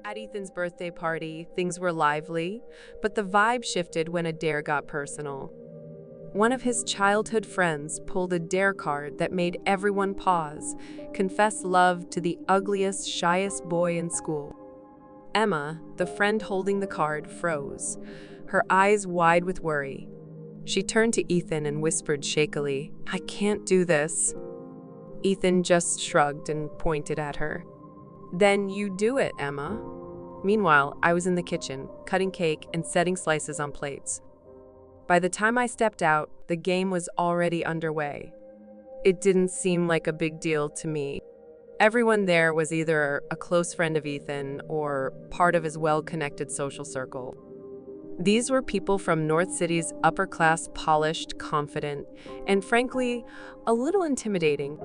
At Ethan's birthday party, things were lively, but the vibe shifted when a dare got personal. One of his childhood friends pulled a dare card that made everyone pause, confess love to the ugliest, shyest boy in school. Emma, the friend holding the card, froze, her eyes wide with worry. She turned to Ethan and whispered shakily, "I can't do this." Ethan just shrugged and pointed at her. "Then you do it, Emma." Meanwhile, I was in the kitchen, cutting cake and setting slices on plates. By the time I stepped out, the game was already underway. It didn't seem like a big deal to me. Everyone there was either a close friend of Ethan or part of his well-connected social circle. These were people from North City's upper-class, polished, confident, and frankly, a little intimidating.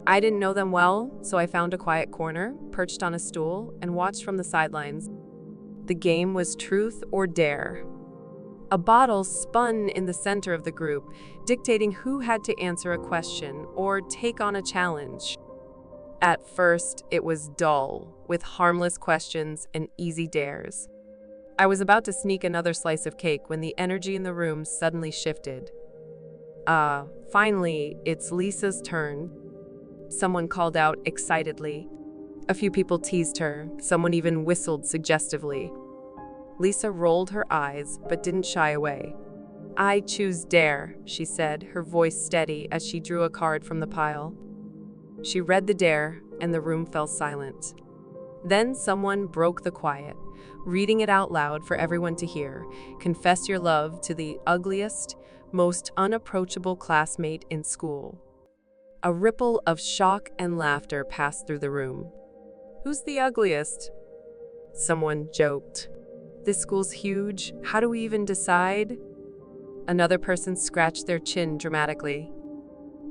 I didn't know them well, so I found a quiet corner, perched on a stool, and watched from the sidelines. The game was truth or dare. A bottle spun in the center of the group, dictating who had to answer a question or take on a challenge. At first, it was dull, with harmless questions and easy dares. I was about to sneak another slice of cake when the energy in the room suddenly shifted. Finally, it's Lisa's turn. Someone called out excitedly. A few people teased her, someone even whistled suggestively. Lisa rolled her eyes, but didn't shy away. "I choose dare," she said, her voice steady as she drew a card from the pile. She read the dare, and the room fell silent. Then someone broke the quiet, reading it out loud for everyone to hear. "Confess your love to the ugliest, most unapproachable classmate in school." A ripple of shock and laughter passed through the room. "Who's the ugliest?" Someone joked. "This school's huge. How do we even decide?" Another person scratched their chin dramatically.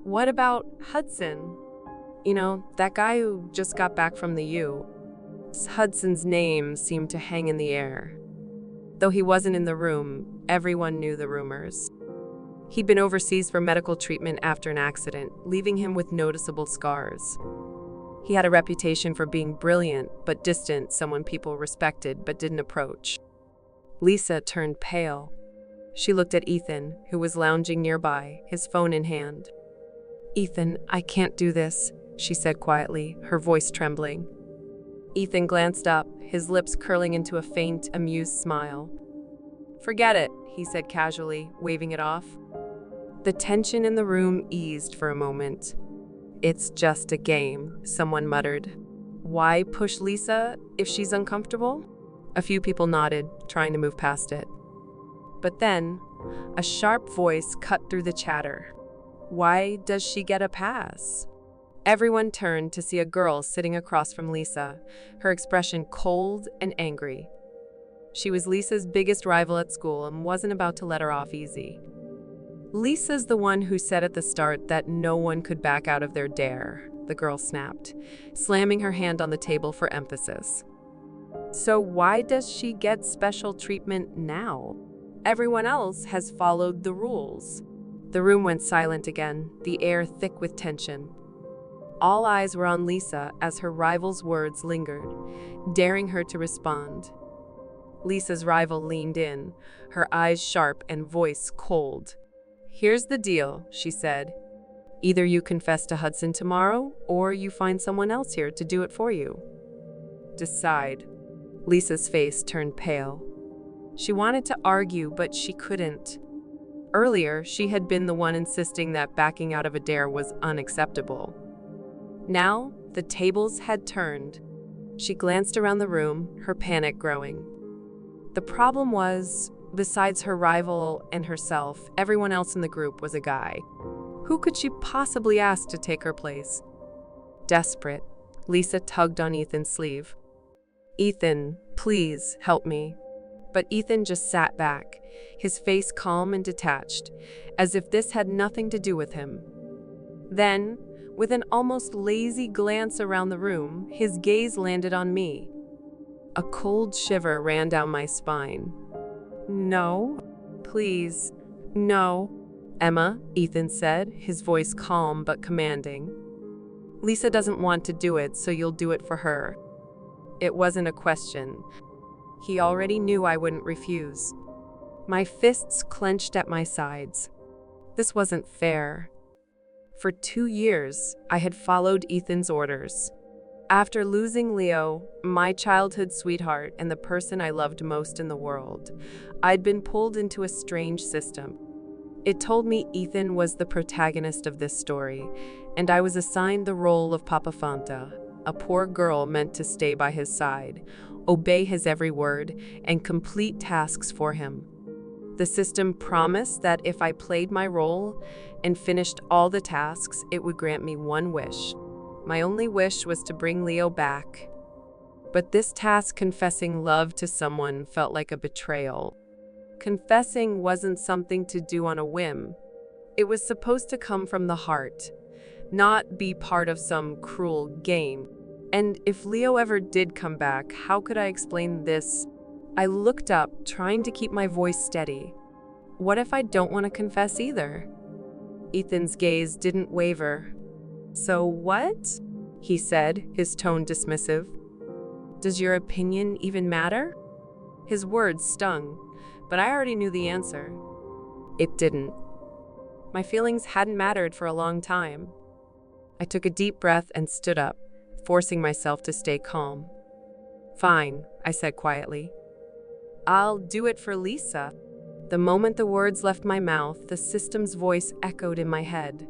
"What about Hudson? You know, that guy who just got back from the U." Hudson's name seemed to hang in the air. Though he wasn't in the room, everyone knew the rumors. He'd been overseas for medical treatment after an accident, leaving him with noticeable scars. He had a reputation for being brilliant but distant, someone people respected but didn't approach. Lisa turned pale. She looked at Ethan, who was lounging nearby, his phone in hand. "Ethan, I can't do this," she said quietly, her voice trembling. Ethan glanced up, his lips curling into a faint, amused smile. "Forget it," he said casually, waving it off. The tension in the room eased for a moment. "It's just a game," someone muttered. "Why push Lisa if she's uncomfortable?" A few people nodded, trying to move past it. But then, a sharp voice cut through the chatter. "Why does she get a pass?" Everyone turned to see a girl sitting across from Lisa, her expression cold and angry. She was Lisa's biggest rival at school and wasn't about to let her off easy. "Lisa's the one who said at the start that no one could back out of their dare," the girl snapped, slamming her hand on the table for emphasis. "So why does she get special treatment now? Everyone else has followed the rules." The room went silent again, the air thick with tension. All eyes were on Lisa as her rival's words lingered, daring her to respond. Lisa's rival leaned in, her eyes sharp and voice cold. "Here's the deal," she said. "Either you confess to Hudson tomorrow, or you find someone else here to do it for you. Decide." Lisa's face turned pale. She wanted to argue, but she couldn't. Earlier, she had been the one insisting that backing out of a dare was unacceptable. Now, the tables had turned. She glanced around the room, her panic growing. The problem was, besides her rival and herself, everyone else in the group was a guy. Who could she possibly ask to take her place? Desperate, Lisa tugged on Ethan's sleeve. "Ethan, please help me." But Ethan just sat back, his face calm and detached, as if this had nothing to do with him. Then, with an almost lazy glance around the room, his gaze landed on me. A cold shiver ran down my spine. "No, please, no." "Emma," Ethan said, his voice calm but commanding. "Lisa doesn't want to do it, so you'll do it for her." It wasn't a question. He already knew I wouldn't refuse. My fists clenched at my sides. This wasn't fair. For 2 years, I had followed Ethan's orders. After losing Leo, my childhood sweetheart and the person I loved most in the world, I'd been pulled into a strange system. It told me Ethan was the protagonist of this story, and I was assigned the role of Papa Fanta, a poor girl meant to stay by his side, obey his every word, and complete tasks for him. The system promised that if I played my role and finished all the tasks, it would grant me one wish. My only wish was to bring Leo back. But this task, confessing love to someone, felt like a betrayal. Confessing wasn't something to do on a whim. It was supposed to come from the heart, not be part of some cruel game. And if Leo ever did come back, how could I explain this? I looked up, trying to keep my voice steady. What if I don't want to confess either? Ethan's gaze didn't waver. So what? He said, his tone dismissive. Does your opinion even matter? His words stung, but I already knew the answer. It didn't. My feelings hadn't mattered for a long time. I took a deep breath and stood up, forcing myself to stay calm. Fine, I said quietly. I'll do it for Lisa. The moment the words left my mouth, the system's voice echoed in my head.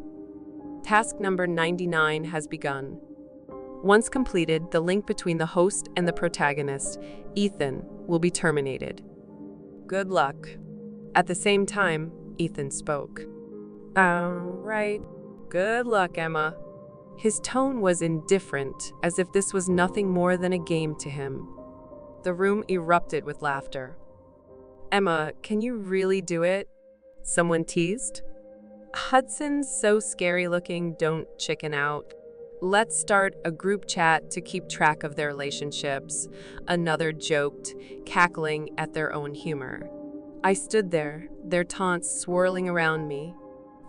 Task number 99 has begun. Once completed, the link between the host and the protagonist, Ethan, will be terminated. Good luck. At the same time, Ethan spoke. Right. Good luck, Emma. His tone was indifferent, as if this was nothing more than a game to him. The room erupted with laughter. Emma, can you really do it? Someone teased. Hudson's so scary looking, don't chicken out. Let's start a group chat to keep track of their relationships. Another joked, cackling at their own humor. I stood there, their taunts swirling around me.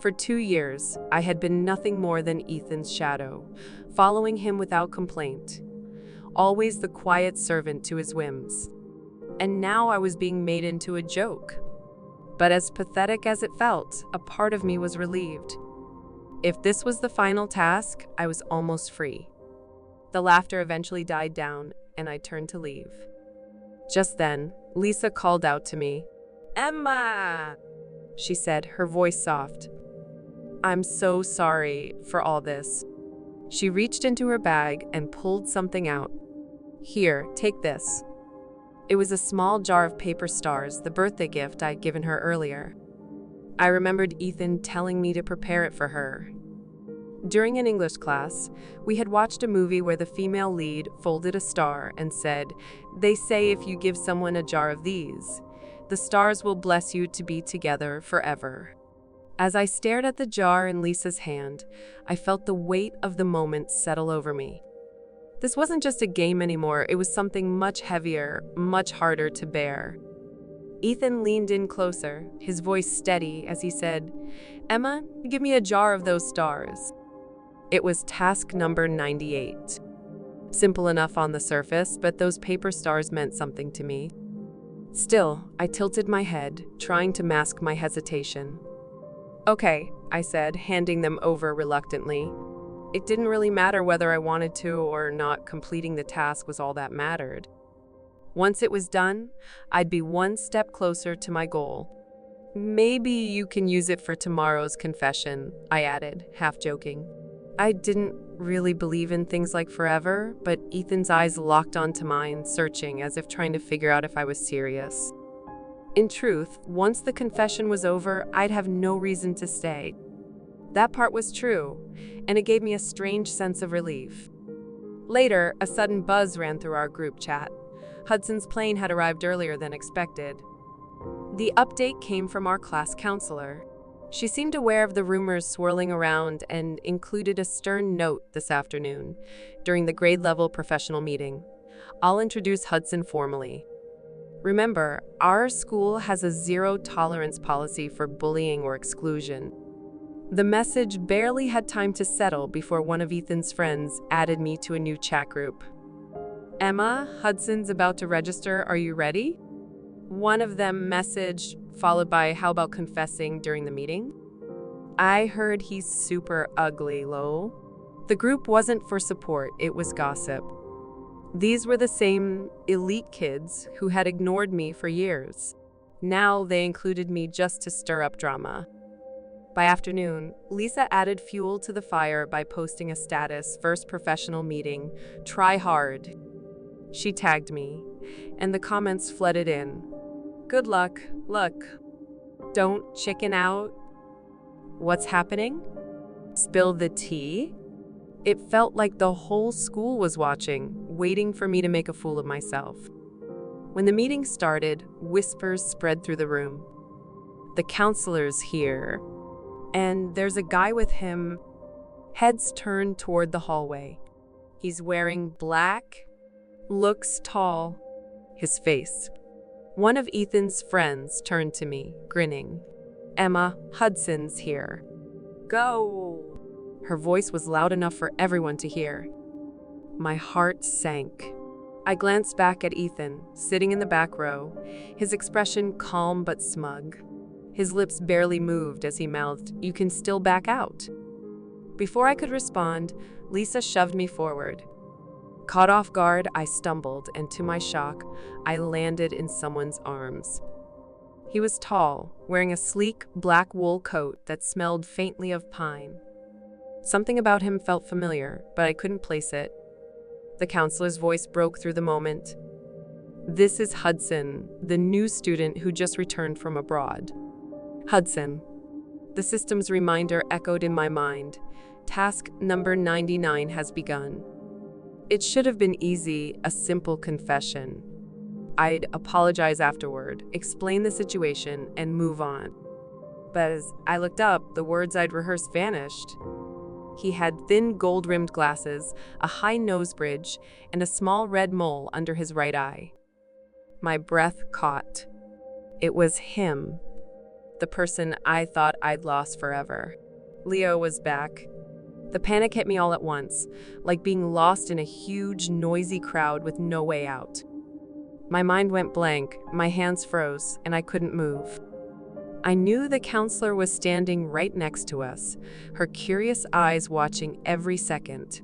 For 2 years, I had been nothing more than Ethan's shadow, following him without complaint. Always the quiet servant to his whims. And now I was being made into a joke. But as pathetic as it felt, a part of me was relieved. If this was the final task, I was almost free. The laughter eventually died down, and I turned to leave. Just then, Lisa called out to me. Emma! She said, her voice soft. I'm so sorry for all this. She reached into her bag and pulled something out. Here, take this. It was a small jar of paper stars, the birthday gift I'd given her earlier. I remembered Ethan telling me to prepare it for her. During an English class, we had watched a movie where the female lead folded a star and said, "They say if you give someone a jar of these, the stars will bless you to be together forever." As I stared at the jar in Lisa's hand, I felt the weight of the moment settle over me. This wasn't just a game anymore, it was something much heavier, much harder to bear. Ethan leaned in closer, his voice steady as he said, "Emma, give me a jar of those stars." It was task number 98. Simple enough on the surface, but those paper stars meant something to me. Still, I tilted my head, trying to mask my hesitation. "Okay," I said, handing them over reluctantly. It didn't really matter whether I wanted to or not. Completing the task was all that mattered. Once it was done, I'd be one step closer to my goal. "Maybe you can use it for tomorrow's confession," I added, half joking. I didn't really believe in things like forever, but Ethan's eyes locked onto mine, searching as if trying to figure out if I was serious. In truth, once the confession was over, I'd have no reason to stay. That part was true, and it gave me a strange sense of relief. Later, a sudden buzz ran through our group chat. Hudson's plane had arrived earlier than expected. The update came from our class counselor. She seemed aware of the rumors swirling around and included a stern note this afternoon during the grade-level professional meeting. I'll introduce Hudson formally. Remember, our school has a zero-tolerance policy for bullying or exclusion. The message barely had time to settle before one of Ethan's friends added me to a new chat group. Emma, Hudson's about to register. Are you ready? One of them messaged, followed by, how about confessing during the meeting? I heard he's super ugly, lol. The group wasn't for support, it was gossip. These were the same elite kids who had ignored me for years. Now they included me just to stir up drama. By afternoon, Lisa added fuel to the fire by posting a status, first professional meeting, try hard. She tagged me, and the comments flooded in. Good luck, look. Don't chicken out. What's happening? Spill the tea? It felt like the whole school was watching, waiting for me to make a fool of myself. When the meeting started, whispers spread through the room. The counselor's here, and there's a guy with him. Heads turned toward the hallway. He's wearing black, looks tall, his face. One of Ethan's friends turned to me, grinning. Emma, Hudson's here. Go! Her voice was loud enough for everyone to hear. My heart sank. I glanced back at Ethan, sitting in the back row, his expression calm but smug. His lips barely moved as he mouthed, "You can still back out." Before I could respond, Lisa shoved me forward. Caught off guard, I stumbled, and to my shock, I landed in someone's arms. He was tall, wearing a sleek black wool coat that smelled faintly of pine. Something about him felt familiar, but I couldn't place it. The counselor's voice broke through the moment. This is Hudson, the new student who just returned from abroad. Hudson. The system's reminder echoed in my mind. Task number 99 has begun. It should have been easy, a simple confession. I'd apologize afterward, explain the situation, and move on. But as I looked up, the words I'd rehearsed vanished. He had thin gold-rimmed glasses, a high nose bridge, and a small red mole under his right eye. My breath caught. It was him, the person I thought I'd lost forever. Leo was back. The panic hit me all at once, like being lost in a huge, noisy crowd with no way out. My mind went blank, my hands froze, and I couldn't move. I knew the counselor was standing right next to us, her curious eyes watching every second.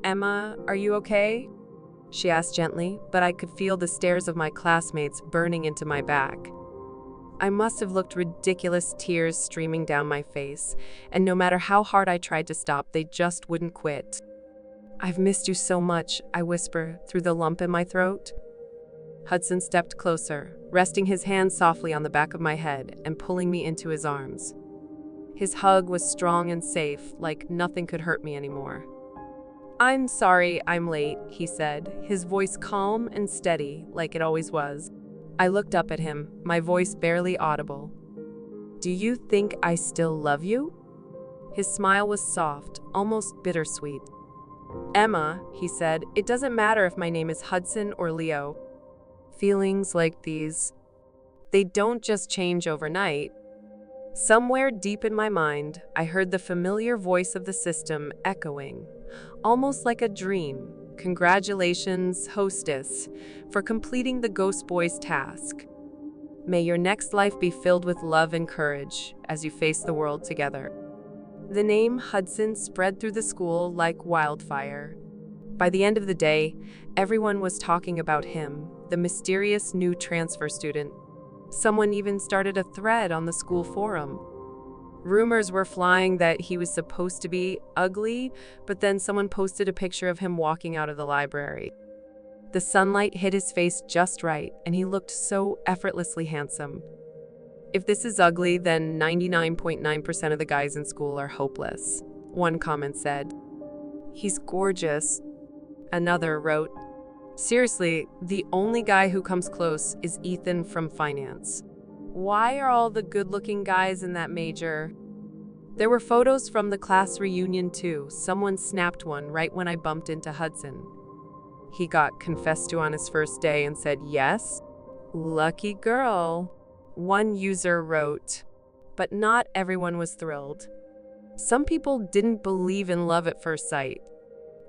Emma, are you okay? She asked gently, but I could feel the stares of my classmates burning into my back. I must have looked ridiculous, tears streaming down my face, and no matter how hard I tried to stop, they just wouldn't quit. I've missed you so much, I whisper through the lump in my throat. Hudson stepped closer, resting his hand softly on the back of my head and pulling me into his arms. His hug was strong and safe, like nothing could hurt me anymore. I'm sorry I'm late, he said, his voice calm and steady, like it always was. I looked up at him, my voice barely audible. Do you think I still love you? His smile was soft, almost bittersweet. Emma, he said, it doesn't matter if my name is Hudson or Leo. Feelings like these, they don't just change overnight. Somewhere deep in my mind, I heard the familiar voice of the system echoing, almost like a dream. Congratulations, hostess, for completing the Ghost Boy's task. May your next life be filled with love and courage as you face the world together. The name Hudson spread through the school like wildfire. By the end of the day, everyone was talking about him, the mysterious new transfer student. Someone even started a thread on the school forum. Rumors were flying that he was supposed to be ugly, but then someone posted a picture of him walking out of the library. The sunlight hit his face just right, and he looked so effortlessly handsome. If this is ugly, then 99.9% of the guys in school are hopeless, one comment said. He's gorgeous, another wrote. Seriously, the only guy who comes close is Ethan from finance. Why are all the good-looking guys in that major? There were photos from the class reunion too. Someone snapped one right when I bumped into Hudson. He got confessed to on his first day and said yes. Lucky girl, one user wrote. But not everyone was thrilled. Some people didn't believe in love at first sight.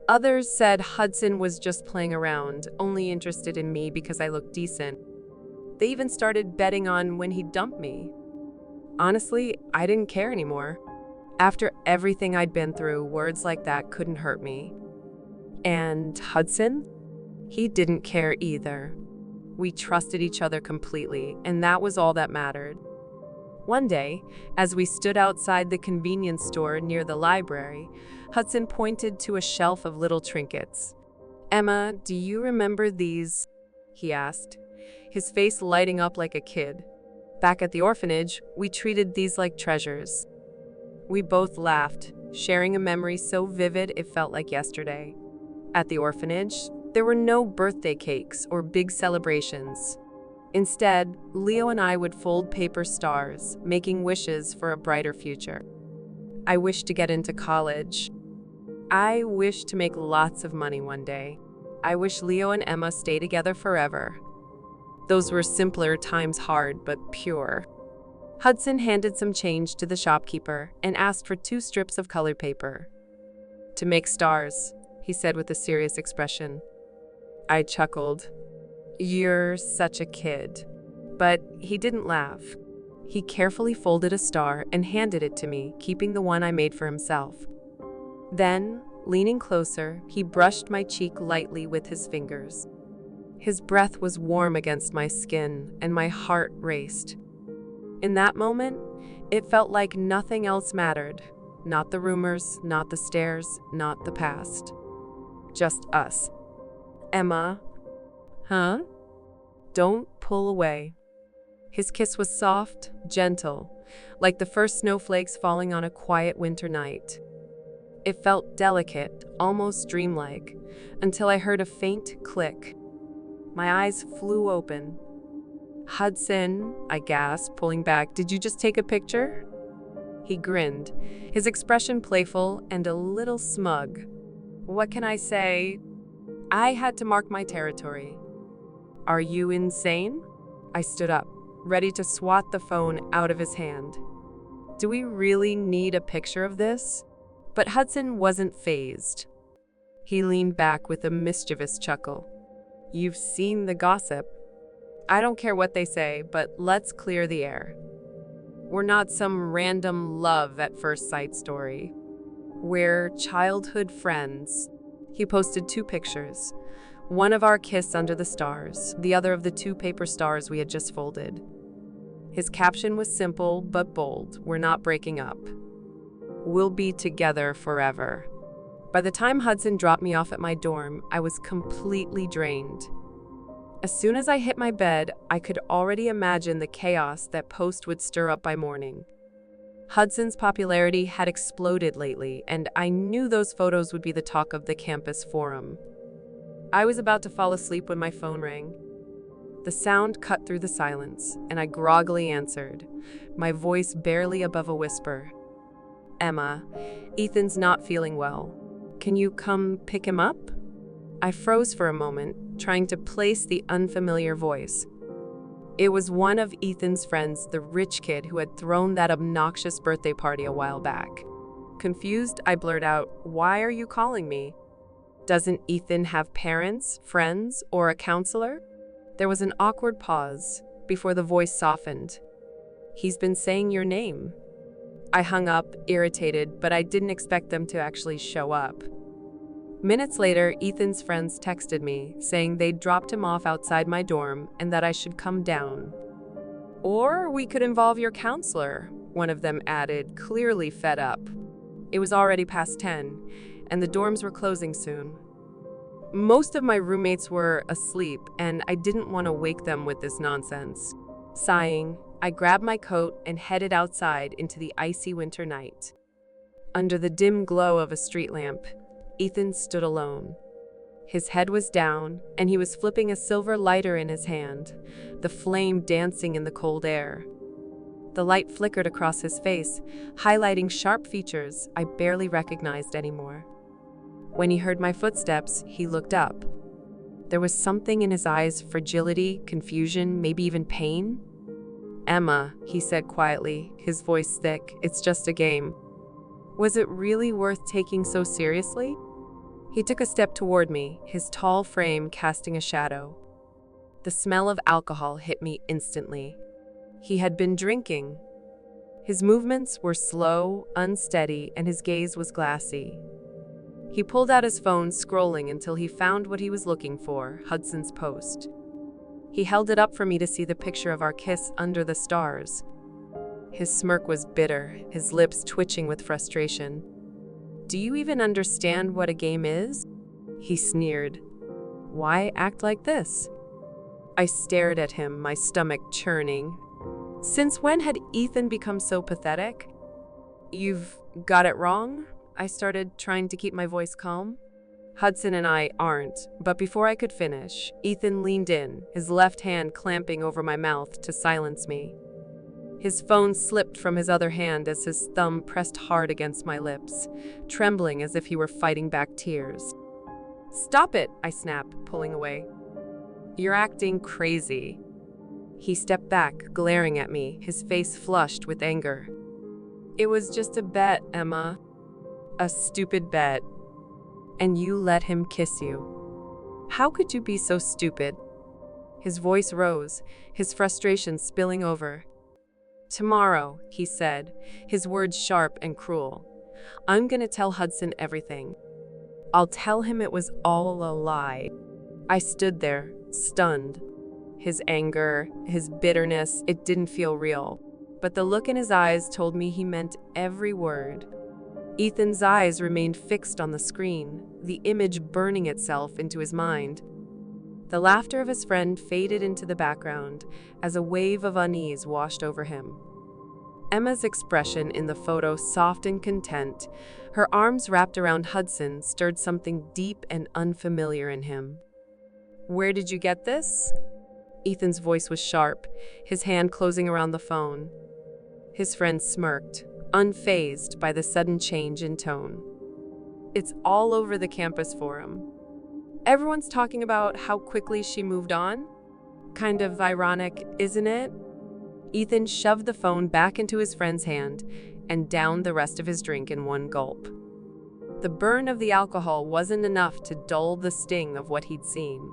Others said Hudson was just playing around, only interested in me because I looked decent. They even started betting on when he'd dump me. Honestly, I didn't care anymore. After everything I'd been through, words like that couldn't hurt me. And Hudson? He didn't care either. We trusted each other completely, and that was all that mattered. One day, as we stood outside the convenience store near the library, Hudson pointed to a shelf of little trinkets. "Emma, do you remember these?" he asked, his face lighting up like a kid. "Back at the orphanage, we treated these like treasures." We both laughed, sharing a memory so vivid it felt like yesterday. At the orphanage, there were no birthday cakes or big celebrations. Instead, Leo and I would fold paper stars, making wishes for a brighter future. I wished to get into college. I wished to make lots of money one day. I wish Leo and Emma stay together forever. Those were simpler times, hard but pure. Hudson handed some change to the shopkeeper and asked for 2 strips of colored paper. "To make stars," he said with a serious expression. I chuckled. "You're such a kid." But he didn't laugh. He carefully folded a star and handed it to me, keeping the one I made for himself. Then, leaning closer, he brushed my cheek lightly with his fingers. His breath was warm against my skin, and my heart raced. In that moment, it felt like nothing else mattered. Not the rumors, not the stares, not the past. Just us. "Emma." "Huh?" "Don't pull away." His kiss was soft, gentle, like the first snowflakes falling on a quiet winter night. It felt delicate, almost dreamlike, until I heard a faint click. My eyes flew open. "Hudson," I gasped, pulling back, "did you just take a picture?" He grinned, his expression playful and a little smug. What can I say? I had to mark my territory. "Are you insane?" I stood up, ready to swat the phone out of his hand. "Do we really need a picture of this?" But Hudson wasn't fazed. He leaned back with a mischievous chuckle. "You've seen the gossip. I don't care what they say, but let's clear the air. We're not some random love at first sight story. We're childhood friends." He posted 2 pictures, one of our kiss under the stars, the other of the 2 paper stars we had just folded. His caption was simple but bold. "We're not breaking up. We'll be together forever." By the time Hudson dropped me off at my dorm, I was completely drained. As soon as I hit my bed, I could already imagine the chaos that post would stir up by morning. Hudson's popularity had exploded lately, and I knew those photos would be the talk of the campus forum. I was about to fall asleep when my phone rang. The sound cut through the silence, and I groggily answered, my voice barely above a whisper. "Emma, Ethan's not feeling well. Can you come pick him up?" I froze for a moment, trying to place the unfamiliar voice. It was one of Ethan's friends, the rich kid who had thrown that obnoxious birthday party a while back. Confused, I blurted out, "Why are you calling me? Doesn't Ethan have parents, friends, or a counselor?" There was an awkward pause before the voice softened. "He's been saying your name." I hung up, irritated, but I didn't expect them to actually show up. Minutes later, Ethan's friends texted me, saying they'd dropped him off outside my dorm and that I should come down. "Or we could involve your counselor," one of them added, clearly fed up. It was already past 10, and the dorms were closing soon. Most of my roommates were asleep, and I didn't want to wake them with this nonsense. Sighing, I grabbed my coat and headed outside into the icy winter night. Under the dim glow of a street lamp, Ethan stood alone. His head was down, and he was flipping a silver lighter in his hand, the flame dancing in the cold air. The light flickered across his face, highlighting sharp features I barely recognized anymore. When he heard my footsteps, he looked up. There was something in his eyes, fragility, confusion, maybe even pain. "Emma," he said quietly, his voice thick, "it's just a game." Was it really worth taking so seriously? He took a step toward me, his tall frame casting a shadow. The smell of alcohol hit me instantly. He had been drinking. His movements were slow, unsteady, and his gaze was glassy. He pulled out his phone, scrolling until he found what he was looking for, Hudson's post. He held it up for me to see the picture of our kiss under the stars. His smirk was bitter, his lips twitching with frustration. "Do you even understand what a game is?" he sneered. "Why act like this?" I stared at him, my stomach churning. Since when had Ethan become so pathetic? "You've got it wrong," I started, trying to keep my voice calm. "Hudson and I aren't," but before I could finish, Ethan leaned in, his left hand clamping over my mouth to silence me. His phone slipped from his other hand as his thumb pressed hard against my lips, trembling as if he were fighting back tears. "Stop it," I snapped, pulling away. "You're acting crazy." He stepped back, glaring at me, his face flushed with anger. "It was just a bet, Emma. A stupid bet. And you let him kiss you. How could you be so stupid?" His voice rose, his frustration spilling over. "Tomorrow," he said, his words sharp and cruel, "I'm gonna tell Hudson everything. I'll tell him it was all a lie." I stood there, stunned. His anger, his bitterness, it didn't feel real. But the look in his eyes told me he meant every word. Ethan's eyes remained fixed on the screen, the image burning itself into his mind. The laughter of his friend faded into the background as a wave of unease washed over him. Emma's expression in the photo, soft and content, her arms wrapped around Hudson, stirred something deep and unfamiliar in him. "Where did you get this?" Ethan's voice was sharp, his hand closing around the phone. His friend smirked, unfazed by the sudden change in tone. "It's all over the campus forum. Everyone's talking about how quickly she moved on. Kind of ironic, isn't it?" Ethan shoved the phone back into his friend's hand and downed the rest of his drink in one gulp. The burn of the alcohol wasn't enough to dull the sting of what he'd seen.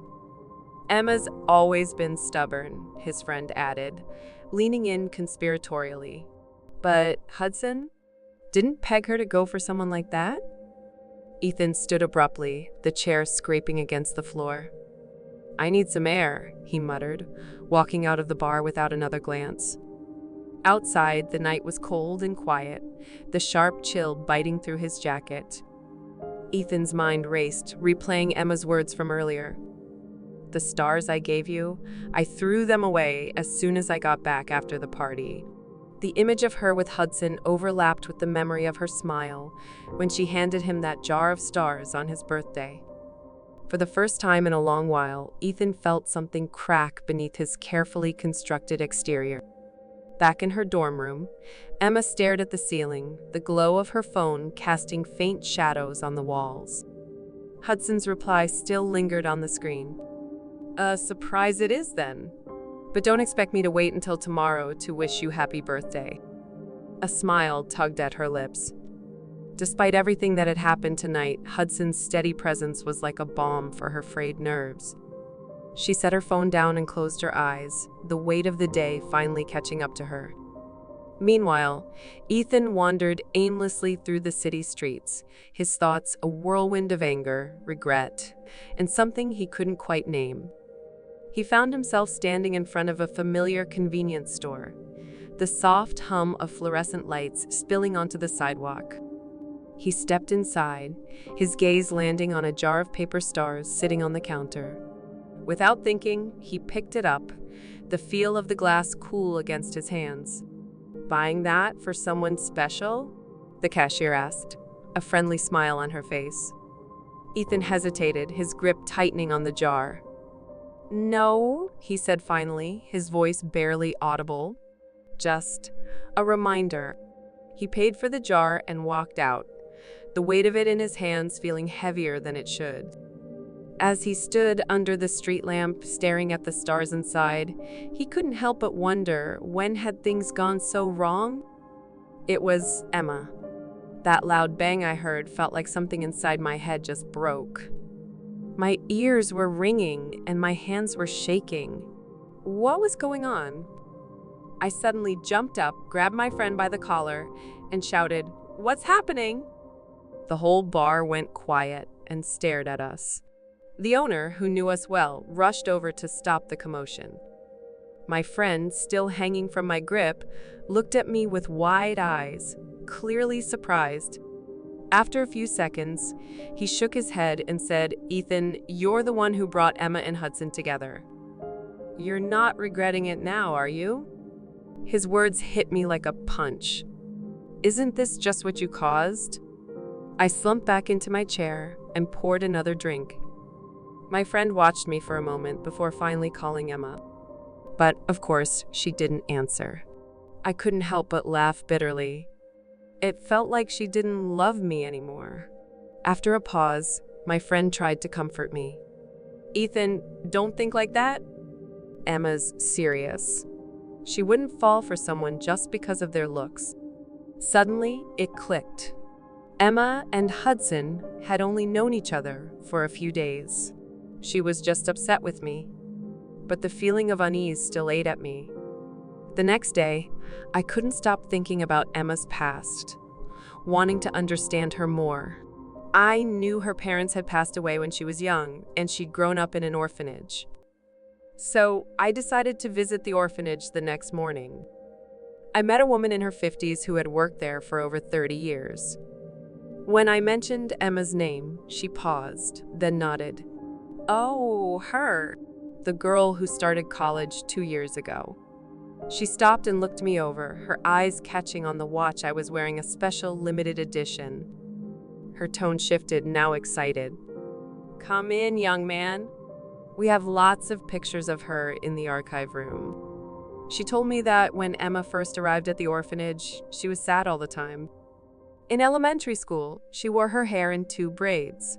"Emma's always been stubborn," his friend added, leaning in conspiratorially. "But Hudson didn't peg her to go for someone like that?" Ethan stood abruptly, the chair scraping against the floor. "I need some air," he muttered, walking out of the bar without another glance. Outside, the night was cold and quiet, the sharp chill biting through his jacket. Ethan's mind raced, replaying Emma's words from earlier. "The stars I gave you, I threw them away as soon as I got back after the party." The image of her with Hudson overlapped with the memory of her smile when she handed him that jar of stars on his birthday. For the first time in a long while, Ethan felt something crack beneath his carefully constructed exterior. Back in her dorm room, Emma stared at the ceiling, the glow of her phone casting faint shadows on the walls. Hudson's reply still lingered on the screen. "A surprise it is, then. But don't expect me to wait until tomorrow to wish you happy birthday." A smile tugged at her lips. Despite everything that had happened tonight, Hudson's steady presence was like a balm for her frayed nerves. She set her phone down and closed her eyes, the weight of the day finally catching up to her. Meanwhile, Ethan wandered aimlessly through the city streets, his thoughts a whirlwind of anger, regret, and something he couldn't quite name. He found himself standing in front of a familiar convenience store, the soft hum of fluorescent lights spilling onto the sidewalk. He stepped inside, his gaze landing on a jar of paper stars sitting on the counter. Without thinking, he picked it up, the feel of the glass cool against his hands. "Buying that for someone special?" the cashier asked, a friendly smile on her face. Ethan hesitated, his grip tightening on the jar. "No," he said finally, his voice barely audible. "Just a reminder." He paid for the jar and walked out, the weight of it in his hands feeling heavier than it should. As he stood under the street lamp, staring at the stars inside, he couldn't help but wonder, when had things gone so wrong? It was Emma. That loud bang I heard felt like something inside my head just broke. My ears were ringing and my hands were shaking. What was going on? I suddenly jumped up, grabbed my friend by the collar, and shouted, "What's happening?" The whole bar went quiet and stared at us. The owner, who knew us well, rushed over to stop the commotion. My friend, still hanging from my grip, looked at me with wide eyes, clearly surprised. After a few seconds, he shook his head and said, "Ethan, you're the one who brought Emma and Hudson together. You're not regretting it now, are you?" His words hit me like a punch. Isn't this just what you caused? I slumped back into my chair and poured another drink. My friend watched me for a moment before finally calling Emma. But, of course, she didn't answer. I couldn't help but laugh bitterly. It felt like she didn't love me anymore. After a pause, my friend tried to comfort me. "Ethan, don't think like that. Emma's serious. She wouldn't fall for someone just because of their looks." Suddenly, it clicked. Emma and Hudson had only known each other for a few days. She was just upset with me, but the feeling of unease still ate at me. The next day, I couldn't stop thinking about Emma's past, wanting to understand her more. I knew her parents had passed away when she was young, and she'd grown up in an orphanage. So I decided to visit the orphanage the next morning. I met a woman in her 50s who had worked there for over 30 years. When I mentioned Emma's name, she paused, then nodded. "Oh, her. The girl who started college 2 years ago." She stopped and looked me over, her eyes catching on the watch I was wearing, a special limited edition. Her tone shifted, now excited. "Come in, young man. We have lots of pictures of her in the archive room." She told me that when Emma first arrived at the orphanage, she was sad all the time. In elementary school, she wore her hair in 2 braids.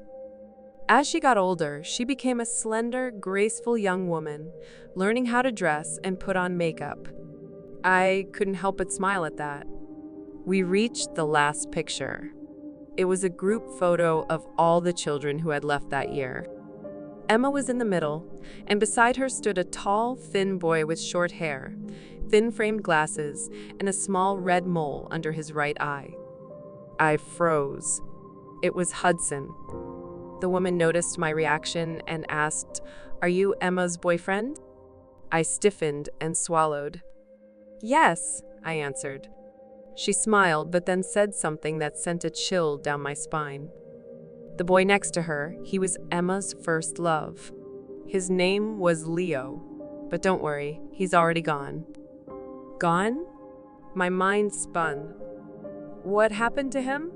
As she got older, she became a slender, graceful young woman, learning how to dress and put on makeup. I couldn't help but smile at that. We reached the last picture. It was a group photo of all the children who had left that year. Emma was in the middle, and beside her stood a tall, thin boy with short hair, thin-framed glasses, and a small red mole under his right eye. I froze. It was Hudson. The woman noticed my reaction and asked, "Are you Emma's boyfriend?" I stiffened and swallowed. "Yes," I answered. She smiled, but then said something that sent a chill down my spine. The boy next to her, he was Emma's first love. His name was Leo, but don't worry, he's already gone. Gone? My mind spun. "What happened to him?"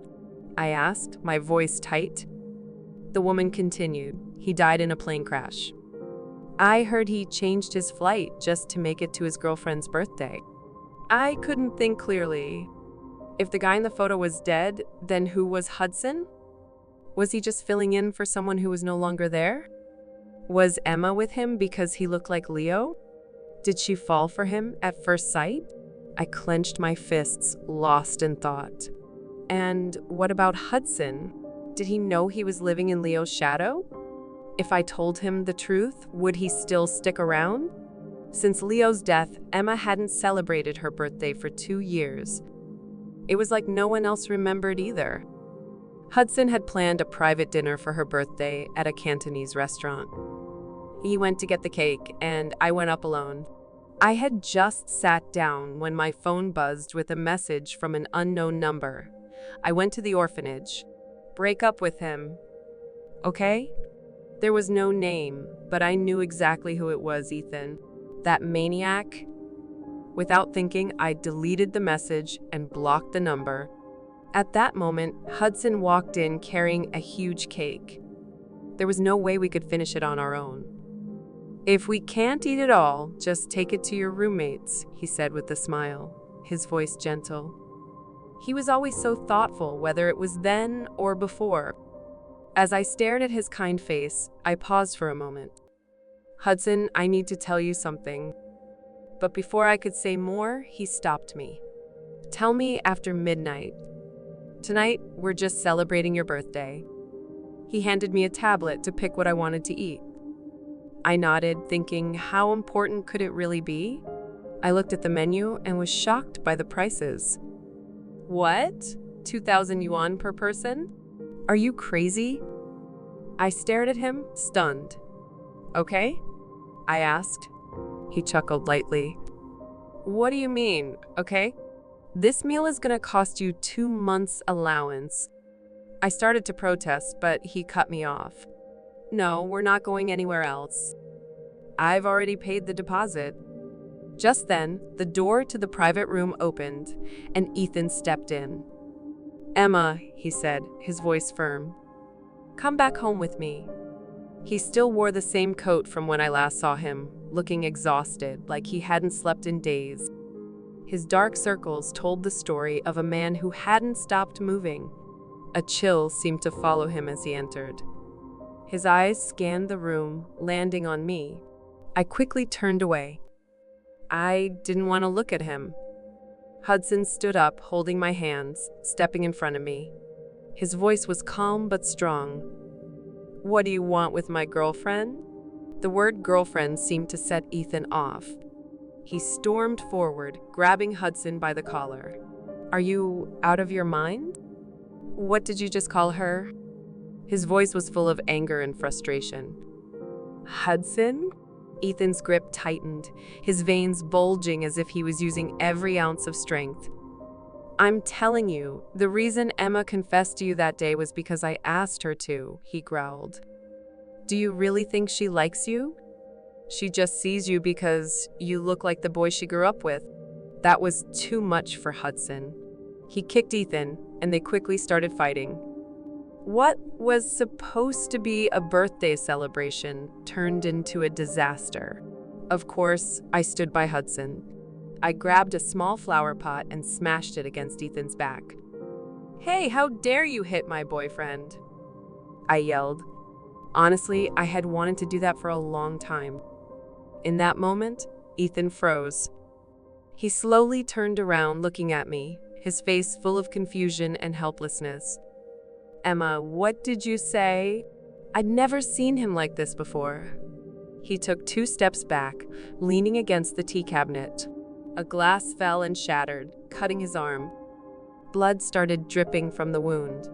I asked, my voice tight. The woman continued, "He died in a plane crash. I heard he changed his flight just to make it to his girlfriend's birthday." I couldn't think clearly. If the guy in the photo was dead, then who was Hudson? Was he just filling in for someone who was no longer there? Was Emma with him because he looked like Leo? Did she fall for him at first sight? I clenched my fists, lost in thought. And what about Hudson? Did he know he was living in Leo's shadow? If I told him the truth, would he still stick around? Since Leo's death, Emma hadn't celebrated her birthday for 2 years. It was like no one else remembered either. Hudson had planned a private dinner for her birthday at a Cantonese restaurant. He went to get the cake, and I went up alone. I had just sat down when my phone buzzed with a message from an unknown number. I went to the orphanage. "Break up with him. Okay?" There was no name, but I knew exactly who it was, Ethan. That maniac. Without thinking, I deleted the message and blocked the number. At that moment, Hudson walked in carrying a huge cake. There was no way we could finish it on our own. "If we can't eat it all, just take it to your roommates," he said with a smile, his voice gentle. He was always so thoughtful, whether it was then or before. As I stared at his kind face, I paused for a moment. "Hudson, I need to tell you something." But before I could say more, he stopped me. "Tell me after midnight." Tonight, we're just celebrating your birthday. He handed me a tablet to pick what I wanted to eat. I nodded, thinking, how important could it really be? I looked at the menu and was shocked by the prices. What? 2,000 yuan per person? Are you crazy? I stared at him, stunned. Okay? I asked. He chuckled lightly. What do you mean, okay? This meal is gonna cost you 2 months' allowance. I started to protest, but he cut me off. No, we're not going anywhere else. I've already paid the deposit. Just then, the door to the private room opened, and Ethan stepped in. Emma, he said, his voice firm. Come back home with me. He still wore the same coat from when I last saw him, looking exhausted, like he hadn't slept in days. His dark circles told the story of a man who hadn't stopped moving. A chill seemed to follow him as he entered. His eyes scanned the room, landing on me. I quickly turned away. I didn't want to look at him. Hudson stood up, holding my hands, stepping in front of me. His voice was calm but strong. What do you want with my girlfriend? The word girlfriend seemed to set Ethan off. He stormed forward, grabbing Hudson by the collar. Are you out of your mind? What did you just call her? His voice was full of anger and frustration. Hudson? Ethan's grip tightened, his veins bulging as if he was using every ounce of strength. I'm telling you, the reason Emma confessed to you that day was because I asked her to, he growled. Do you really think she likes you? She just sees you because you look like the boy she grew up with. That was too much for Hudson. He kicked Ethan, and they quickly started fighting. What was supposed to be a birthday celebration turned into a disaster. Of course, I stood by Hudson. I grabbed a small flower pot and smashed it against Ethan's back. Hey, how dare you hit my boyfriend? I yelled. Honestly, I had wanted to do that for a long time. In that moment, Ethan froze. He slowly turned around, looking at me, his face full of confusion and helplessness. Emma, what did you say? I'd never seen him like this before. He took 2 steps back, leaning against the tea cabinet. A glass fell and shattered, cutting his arm. Blood started dripping from the wound.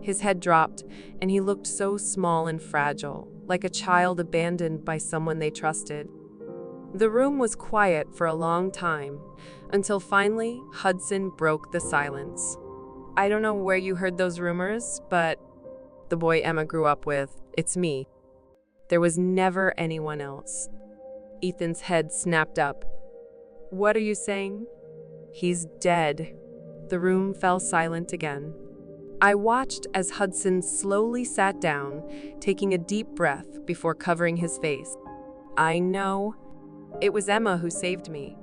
His head dropped, and he looked so small and fragile, like a child abandoned by someone they trusted. The room was quiet for a long time, until finally Hudson broke the silence. I don't know where you heard those rumors, but the boy Emma grew up with, it's me. There was never anyone else. Ethan's head snapped up. What are you saying? He's dead. The room fell silent again. I watched as Hudson slowly sat down, taking a deep breath before covering his face. I know. It was Emma who saved me.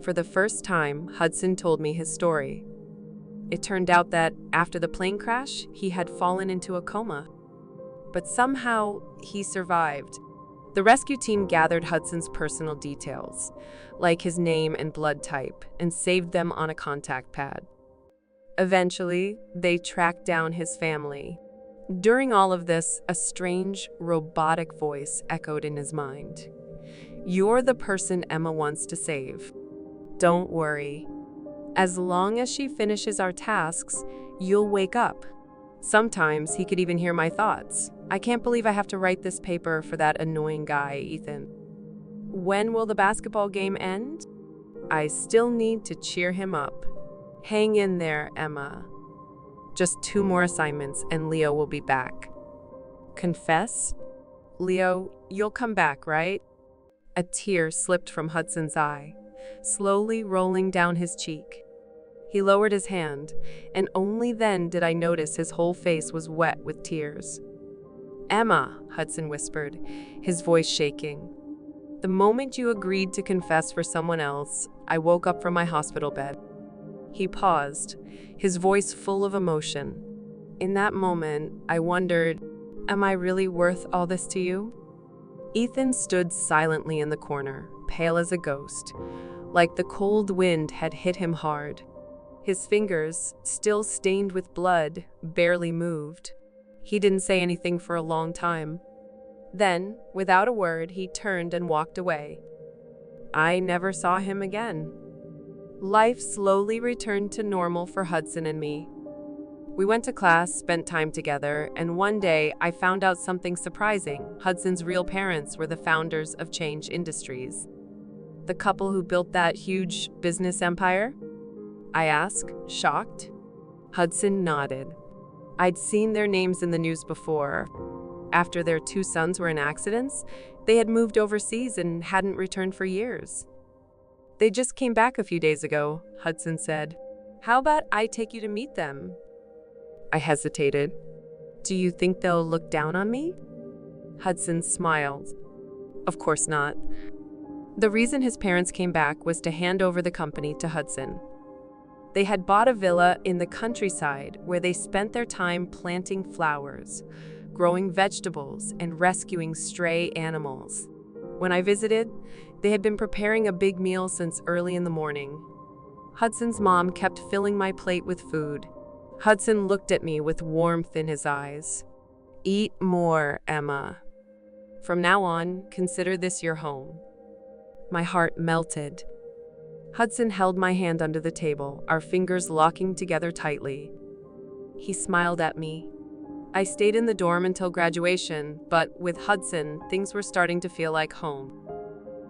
For the first time, Hudson told me his story. It turned out that after the plane crash, he had fallen into a coma. But somehow, he survived. The rescue team gathered Hudson's personal details, like his name and blood type, and saved them on a contact pad. Eventually, they tracked down his family. During all of this, a strange, robotic voice echoed in his mind. You're the person Emma wants to save. Don't worry. As long as she finishes our tasks, you'll wake up. Sometimes he could even hear my thoughts. I can't believe I have to write this paper for that annoying guy, Ethan. When will the basketball game end? I still need to cheer him up. Hang in there, Emma. Just 2 more assignments and Leo will be back. Confess? Leo, you'll come back, right? A tear slipped from Hudson's eye, slowly rolling down his cheek. He lowered his hand, and only then did I notice his whole face was wet with tears. Emma, Hudson whispered, his voice shaking. The moment you agreed to confess for someone else, I woke up from my hospital bed. He paused, his voice full of emotion. In that moment, I wondered, am I really worth all this to you? Ethan stood silently in the corner, pale as a ghost, like the cold wind had hit him hard. His fingers, still stained with blood, barely moved. He didn't say anything for a long time. Then, without a word, he turned and walked away. I never saw him again. Life slowly returned to normal for Hudson and me. We went to class, spent time together, and one day I found out something surprising. Hudson's real parents were the founders of Change Industries. The couple who built that huge business empire? I asked, shocked. Hudson nodded. I'd seen their names in the news before. After their 2 sons were in accidents, they had moved overseas and hadn't returned for years. They just came back a few days ago, Hudson said. How about I take you to meet them? I hesitated. Do you think they'll look down on me? Hudson smiled. Of course not. The reason his parents came back was to hand over the company to Hudson. They had bought a villa in the countryside where they spent their time planting flowers, growing vegetables, and rescuing stray animals. When I visited, they had been preparing a big meal since early in the morning. Hudson's mom kept filling my plate with food. Hudson looked at me with warmth in his eyes. Eat more, Emma. From now on, consider this your home. My heart melted. Hudson held my hand under the table, our fingers locking together tightly. He smiled at me. I stayed in the dorm until graduation, but with Hudson, things were starting to feel like home.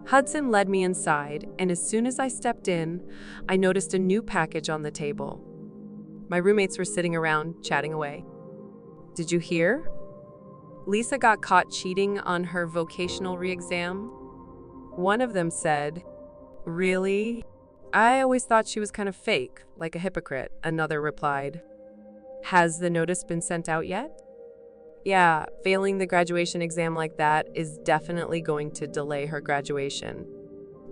Hudson led me inside, and as soon as I stepped in, I noticed a new package on the table. My roommates were sitting around, chatting away. Did you hear? Lisa got caught cheating on her vocational re-exam. One of them said, Really? I always thought she was kind of fake, like a hypocrite, another replied. Has the notice been sent out yet? Yeah, failing the graduation exam like that is definitely going to delay her graduation.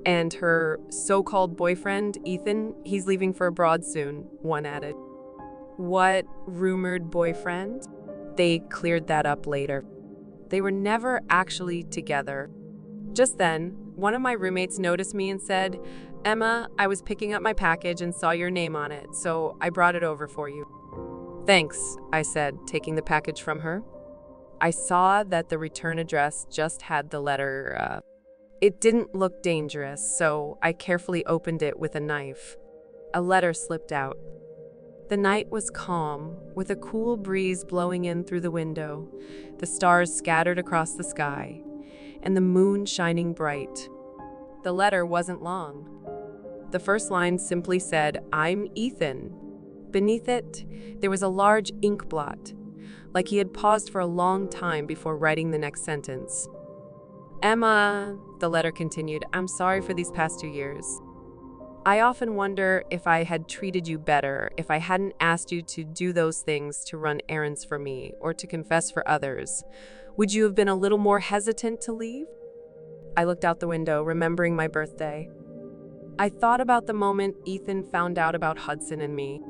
And her so-called boyfriend, Ethan, he's leaving for abroad soon, one added. What rumored boyfriend? They cleared that up later. They were never actually together. Just then, one of my roommates noticed me and said, Emma, I was picking up my package and saw your name on it, so I brought it over for you. Thanks, I said, taking the package from her. I saw that the return address just had the letter. It didn't look dangerous, so I carefully opened it with a knife. A letter slipped out. The night was calm, with a cool breeze blowing in through the window, the stars scattered across the sky, and the moon shining bright. The letter wasn't long. The first line simply said, I'm Ethan. Beneath it, there was a large ink blot, like he had paused for a long time before writing the next sentence. Emma, the letter continued, I'm sorry for these past 2 years. I often wonder if I had treated you better, if I hadn't asked you to do those things, to run errands for me, or to confess for others. Would you have been a little more hesitant to leave? I looked out the window, remembering my birthday. I thought about the moment Ethan found out about Hudson and me.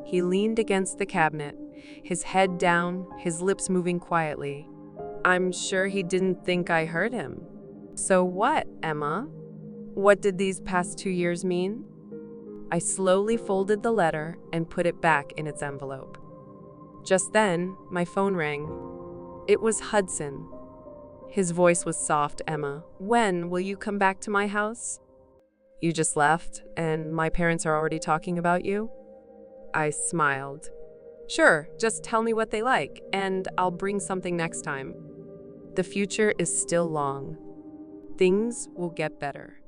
He leaned against the cabinet, his head down, his lips moving quietly. I'm sure he didn't think I hurt him. So what, Emma? What did these past 2 years mean? I slowly folded the letter and put it back in its envelope. Just then, my phone rang. It was Hudson. His voice was soft. Emma, when will you come back to my house? You just left, and my parents are already talking about you? I smiled. Sure, just tell me what they like, and I'll bring something next time. The future is still long. Things will get better.